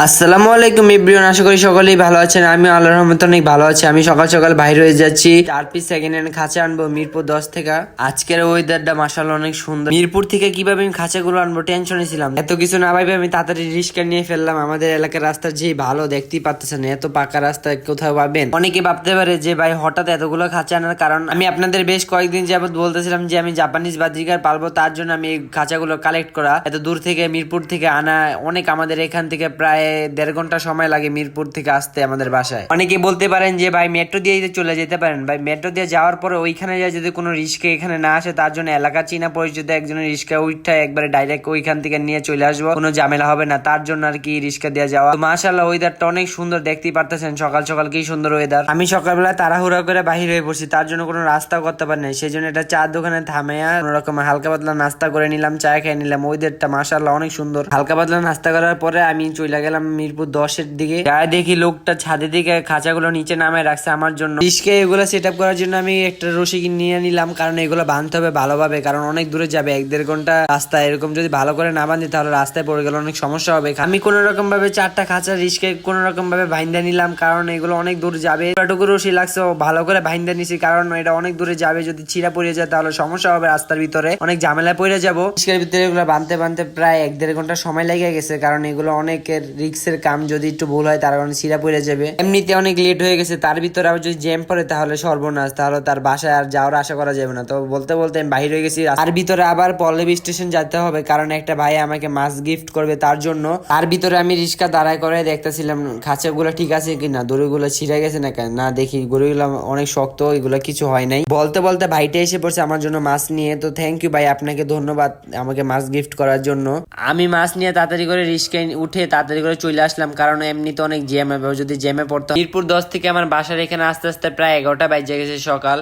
আসসালামু আলাইকুম এভরিওয়ান, আশা করি সকলেই ভালো আছেন। আমি আল্লাহর রহমতে অনেক ভালো আছি। আমি সকাল সকাল বাইরে হয়ে যাচ্ছি 4 পিস সেকেন্ড হ্যান্ড খাঁচা আনবো মিরপুর 10 থেকে। আজকের ওয়েদারটা মাশাআল্লাহ অনেক সুন্দর। মিরপুর থেকে কিভাবে আমি খাঁচাগুলো আনবো টেনশনে ছিলাম, এত কিছু না ভাবে আমি তাড়াতাড়ি রিস্কা নিয়ে ফেললাম। আমাদের এলাকার রাস্তা যে ভালো দেখতেই পাচ্ছেন, এত পাকা রাস্তা কোথাও পাবেন। অনেকে ভাবতে পারে যে ভাই হঠাৎ এতগুলো খাঁচা আনার কারণ, আমি আপনাদের বেশ কয়েকদিন যাবত বলতেছিলাম যে আমি জাপানিজ বাজিকার পালবো, তার জন্য আমি এই খাঁচাগুলো কালেক্ট করা। এত দূর থেকে মিরপুর থেকে আনা অনেক, আমাদের এখান থেকে প্রায় 1.5 ঘন্টা সময় লাগে মিরপুর থেকে আসতে আমাদের বাসায়। অনেকে বলতে পারেন যে ভাই মেট্রো দিয়ে চলে যেতে পারেন। ভাই মেট্রো দিয়ে যাওয়ার পরে ওইখানে যায় যদি কোনো রিস্কা এখানে না আসে, তার জন্য এলাকা চীনা পরিচিত একজনের রিস্কা উঠা একবারে ডাইরেক্ট ওইখান থেকে নিয়ে চলে আসবো, কোনো ঝামেলা হবে না। তার জন্য আর কি রিস্কা দিয়ে যাওয়া। মাশাআল্লাহ ওয়েদারটা অনেক সুন্দর, দেখতেই পারতেছেন সকাল সকাল কি সুন্দর ওয়েদার। আমি সকালবেলা তাড়াহুড়া করে বাহির হয়ে পড়ছি, তার জন্য কোনো রাস্তাও করতে পারি নাই। সেই জন্য একটা চার দোকানে থামেয়া কোনো রকম হালকা পাতলা নাস্তা করে নিলাম, চা খেয়ে নিলাম। ওয়েদারটা মাশাআল্লাহ অনেক সুন্দর। হালকা পাতলা নাস্তা করার পরে আমি চলে গেলাম মিরপুর 10-এর দিকে। গায়ে দেখি লোকটা ছাদে দিকে খাঁচাগুলো নিচে নামায় রাখছে আমার জন্য। রিস্কে এগুলো সেট আপ করার জন্য আমি একটা রশি নিয়ে নিলাম, কারণ এগুলো বাঁধতে হবে ভালোভাবে, কারণ অনেক দূরে যাবে 1-1.5 ঘন্টা রাস্তা। এরকম যদি ভালো করে না বাঁধি তাহলে রাস্তায় পড়ে গেলে অনেক সমস্যা হবে। আমি কোন রকম ভাবে 4টা খাঁচা রিস্কে কোন রকম ভাবে বাইন্ধা নিলাম, কারণ এগুলো অনেক দূর যাবে। এতটুকু রশি লাগছে ভালো করে বাইন্ধা নিছি, কারণ এটা অনেক দূরে যাবে। যদি ছিঁড়া পড়ে যায় তাহলে সমস্যা হবে, রাস্তার ভিতরে অনেক ঝামেলায় পড়ে যাবো। রিস্কের ভিতরে এগুলো বাঁধতে বাঁধতে প্রায় 1-1.5 ঘন্টা সময় লেগে গেছে, কারণ এগুলো অনেকের রিক্সের কাম। যদি একটু ভুল হয় তার কারণে ছিঁড়া পড়ে যাবে। এমনিতে অনেক লেট হয়ে গেছে, তার ভিতরে আবার যদি জ্যাম পড়ে তাহলে সর্বনাশ, তাহলে তার বাসায় আর যাওয়ার আশা করা যাবে না। তো বলতে বলতে আমি বাহির হয়ে গেছি। তার ভিতরে আবার পল্লবী স্টেশন যেতে হবে, কারণ একটা ভাই আমাকে মাছ গিফট করবে, তার জন্য। তার ভিতরে আমি রিক্সা দাঁড়ায় করে দেখতেছিলাম খাঁচাগুলো ঠিক আছে কিনা, দড়িগুলো ছিঁড়ে গেছে না কেন। না দেখি গরুগুলো অনেক শক্ত, এগুলো কিছু হয় নাই। বলতে বলতে ভাইটা এসে পড়ছে আমার জন্য মাছ নিয়ে। তো থ্যাংক ইউ ভাই, আপনাকে ধন্যবাদ আমাকে মাছ গিফট করার জন্য। আমি মাছ নিয়ে তাড়াতাড়ি করে রিক্সায় উঠে তাড়াতাড়ি করে চলে আসলাম, কারণ এমনিতে অনেক জ্যাম হবে। যদি জ্যামে পড়তাম, মিরপুর 10 থেকে আমার বাসার এখানে আস্তে আস্তে প্রায় 11টা বাজে গেছে সকাল।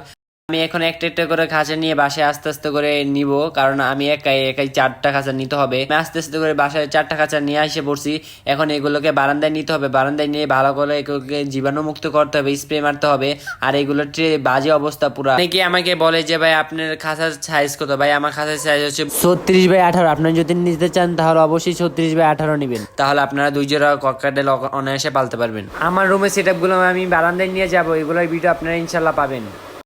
আমি এখন একটা একটা করে খাঁচা নিয়ে বাসায় আস্তে আস্তে করে নিব, কারণ আমি একাই 4টা খাঁচা নিতে হবে। আমি আস্তে আস্তে করে বাসায় 4টা খাঁচা নিয়ে এসে পড়ছি। এখন এগুলোকে বারান্দায় নিতে হবে, বারান্দায় নিয়ে ভালো করে এগুলোকে জীবাণুমুক্ত করতে হবে, স্প্রে মারতে হবে। আর এগুলোর বাজে অবস্থা পুরা। অনেকে আমাকে বলে যে ভাই আপনার খাঁচার সাইজ কত? ভাই আমার খাঁচার সাইজ হচ্ছে 36/18। আপনার যদি নিতে চান তাহলে অবশ্যই 36/18 নেবেন, তাহলে আপনারা 2 জোড়া ককাটেল অনায়াসে পালতে পারবেন। আমার রুমে সেট আপ গুলো আমি বারান্দায় নিয়ে যাবো, এগুলোর ভিডিও আপনারা ইনশাল্লাহ পাবেন।